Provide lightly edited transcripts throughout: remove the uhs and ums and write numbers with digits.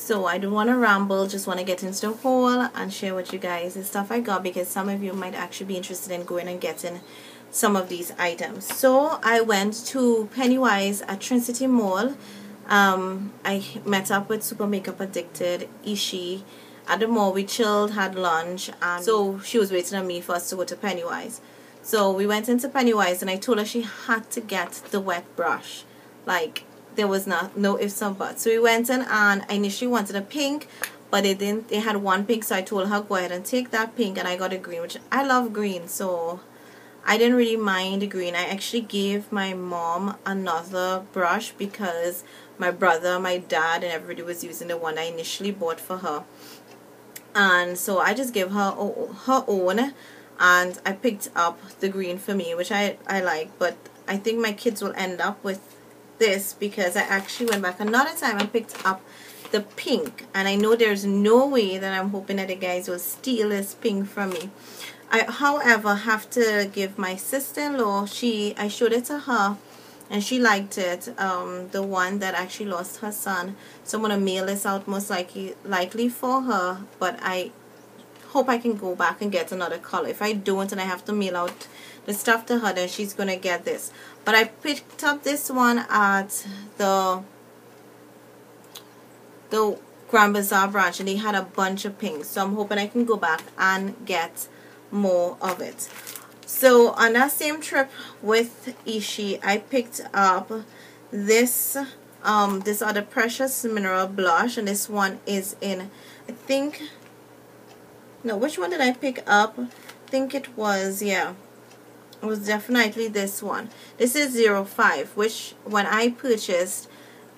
So I don't want to ramble, just want to get into the haul and share with you guys the stuff I got, because some of you might actually be interested in going and getting some of these items. So I went to Pennywise at Trinity Mall. I met up with Super Makeup Addicted Ishi at the mall. We chilled, had lunch, and so she was waiting on me for us to go to Pennywise. So we went into Pennywise and I told her she had to get the wet brush. Like, there was no ifs or buts. So we went in, and I initially wanted a pink, but they had one pink, so I told her go ahead and take that pink, and I got a green, which I love green, so I didn't really mind the green. I actually gave my mom another brush because my brother, my dad, and everybody was using the one I initially bought for her. And so I just gave her her own, and I picked up the green for me, which I like, but I think my kids will end up with this because I actually went back another time and picked up the pink, and I know there's no way that I'm hoping that the guys will steal this pink from me. I, however, have to give my sister-in-law, I showed it to her and she liked it, the one that actually lost her son. So I'm going to mail this out most likely for her, but I hope I can go back and get another color. If I don't and I have to mail out the stuff to her, then she's going to get this. But I picked up this one at the Grand Bazaar branch, and they had a bunch of pinks. So I'm hoping I can go back and get more of it. So on that same trip with Ishi, I picked up this other Precious Mineral blush, and this one is in, I think, no, which one did I pick up? I think it was, yeah, it was definitely this one. This is 05, which when I purchased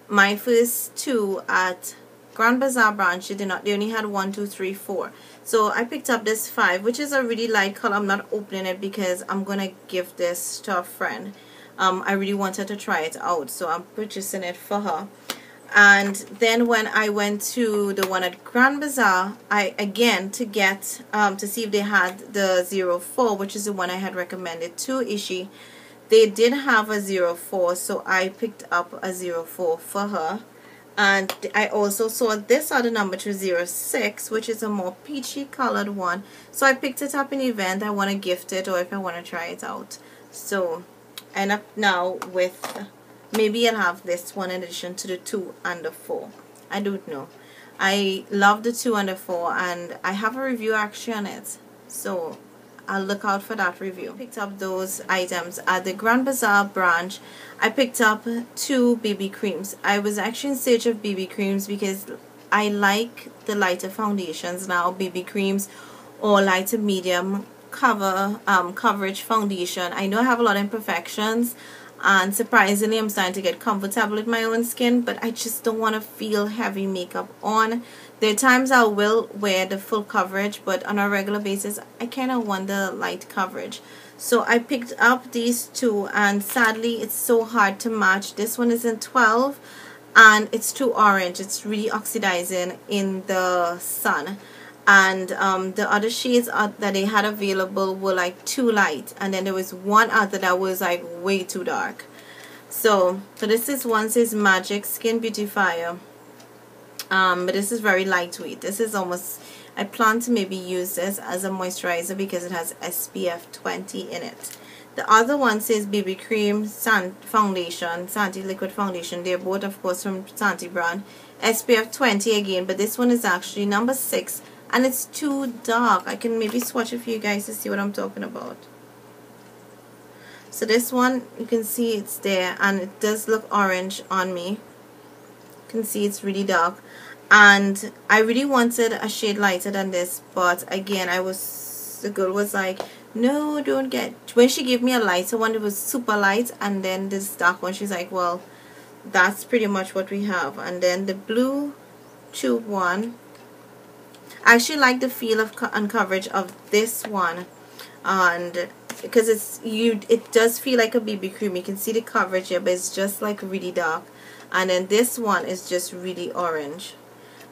my first two at Grand Bazaar branch, they only had 1, 2, 3, 4. So I picked up this 5, which is a really light color. I'm not opening it because I'm gonna give this to a friend. I really wanted to try it out, so I'm purchasing it for her. And then when I went to the one at Grand Bazaar, to get to see if they had the 04, which is the one I had recommended to Ishi. They did have a 04, so I picked up a 04 for her. And I also saw this other number, which was 06, which is a more peachy colored one. So I picked it up in the event I want to gift it, or if I want to try it out. So I end up now with, maybe I'll have this one in addition to the 2 and the 4. I don't know. I love the 2 and the 4, and I have a review actually on it. So I'll look out for that review. Picked up those items at the Grand Bazaar branch. I picked up 2 BB creams. I was actually in search of BB creams because I like the lighter foundations now, BB creams or lighter medium coverage foundation. I know I have a lot of imperfections, and surprisingly I'm starting to get comfortable with my own skin, but I just don't want to feel heavy makeup on. There are times I will wear the full coverage, but on a regular basis I kind of want the light coverage. So I picked up these 2, and sadly it's so hard to match. This one is in 12 and it's too orange. It's really oxidizing in the sun. And the other shades that they had available were like too light, and then there was one other that was like way too dark. So this is one says Magic Skin Beautifier, but this is very lightweight. This is almost, I plan to maybe use this as a moisturizer because it has SPF 20 in it. The other one says BB Cream Foundation, Santi Liquid Foundation. They're both of course from Santi brand. SPF 20 again, but this one is actually number 6. And it's too dark. I can maybe swatch it for you guys to see what I'm talking about. So this one, you can see it's there, and it does look orange on me. You can see it's really dark. And I really wanted a shade lighter than this, but again, the girl was like, no, don't get. When she gave me a lighter one, it was super light, and then this dark one, she's like, well, that's pretty much what we have. And then the blue tube one, I actually like the feel of and coverage of this one, and because it does feel like a BB cream. You can see the coverage here, but it's just like really dark. And then this one is just really orange,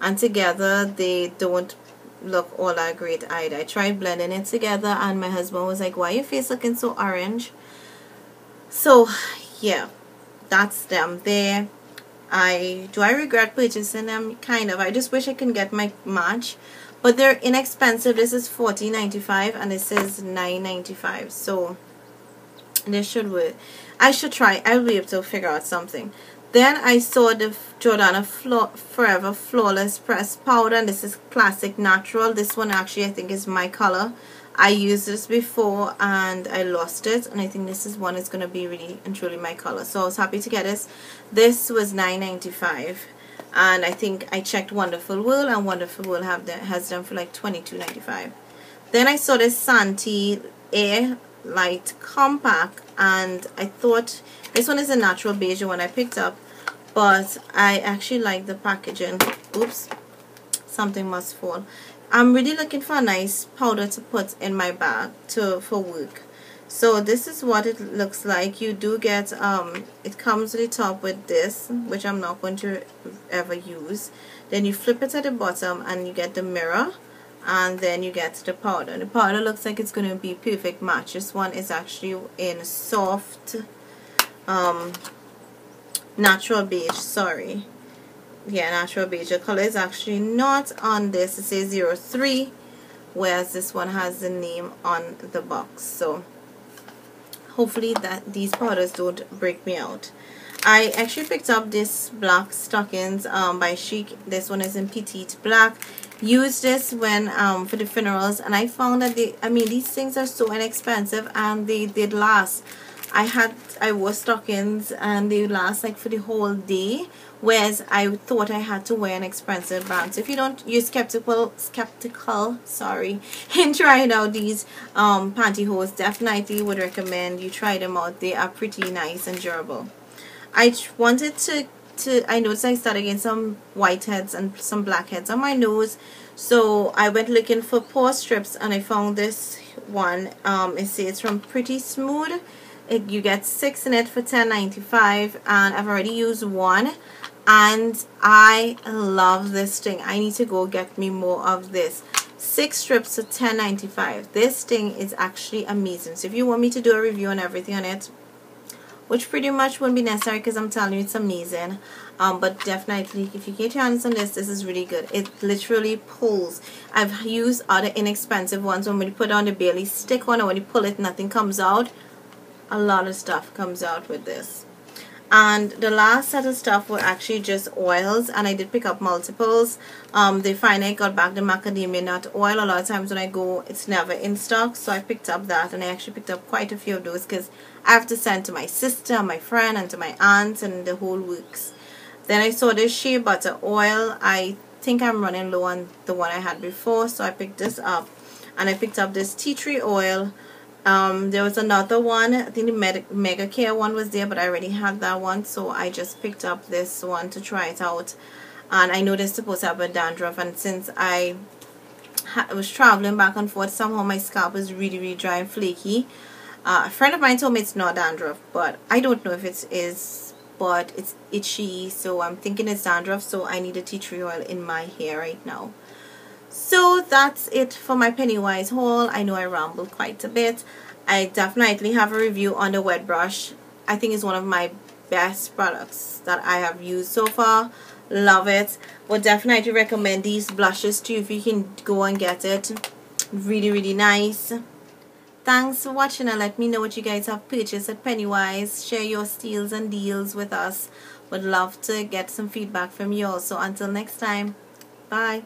and together they don't look all that great either. I tried blending it together, and my husband was like, why your face looking so orange? So yeah, that's them there. Do I regret purchasing them? Kind of. I just wish I could get my match, but they're inexpensive. This is $14.95 and this is $9.95, so this should work. I should try. I'll be able to figure out something. Then I saw the Jordana Forever Flawless Pressed Powder, and this is classic natural. This one actually I think is my color. I used this before and I lost it, and I think this is one is going to be really and truly my color. So I was happy to get this. This was $9.95, and I think I checked Wonderful World, and Wonderful World has them for like $22.95. Then I saw this Santee Air Light Compact, and I thought this one is a natural beige, the one I picked up, but I actually like the packaging. Oops, something must fall. I'm really looking for a nice powder to put in my bag for work. So this is what it looks like. You do get it comes to the top with this, which I'm not going to ever use. Then you flip it at the bottom and you get the mirror, and then you get the powder. The powder looks like it's going to be perfect match. This one is actually in soft natural beige, sorry. Yeah, natural beige. The color is actually not on this. It says 03, whereas this one has the name on the box. So hopefully that these powders don't break me out. I actually picked up this black stockings by Keek. This one is in petite black. Used this when for the funerals, and I found that these things are so inexpensive and they did last. I wore stockings and they last like for the whole day, whereas I thought I had to wear an expensive brand. So if you don't, you're skeptical sorry, in trying out these pantyhose, definitely would recommend you try them out. They are pretty nice and durable. I wanted to I noticed I started getting some whiteheads and some blackheads on my nose, so I went looking for pore strips and I found this one. It says from Pretty Smooth. You get 6 in it for $10.95, and I've already used one and I love this thing. I need to go get me more of this. 6 strips for $10.95. This thing is actually amazing. So if you want me to do a review on everything on it, which pretty much wouldn't be necessary because I'm telling you it's amazing, but definitely if you get your hands on this is really good. It literally pulls. I've used other inexpensive ones when you put on the barely stick on, or when you pull it nothing comes out. A lot of stuff comes out with this. And the last set of stuff were actually just oils, and I did pick up multiples. They finally got back the macadamia nut oil. A lot of times when I go, it's never in stock, so I picked up that, and I actually picked up quite a few of those because I have to send to my sister, my friend, and to my aunt, and the whole works. Then I saw this shea butter oil. I think I'm running low on the one I had before, so I picked this up, and I picked up this tea tree oil. There was another one, I think the Mega Care one was there, but I already had that one, so I just picked up this one to try it out. And I know this is supposed to have a dandruff, and since I was traveling back and forth, somehow my scalp is really dry and flaky. A friend of mine told me it's not dandruff, but I don't know if it is, but it's itchy, so I'm thinking it's dandruff, so I need a tea tree oil in my hair right now. So that's it for my Pennywise haul. I know I rambled quite a bit. I definitely have a review on the wet brush. I think it's one of my best products that I have used so far. Love it. Would definitely recommend these blushes to you if you can go and get it. Really nice. Thanks for watching, and let me know what you guys have purchased at Pennywise. Share your steals and deals with us. Would love to get some feedback from you all. So until next time, bye.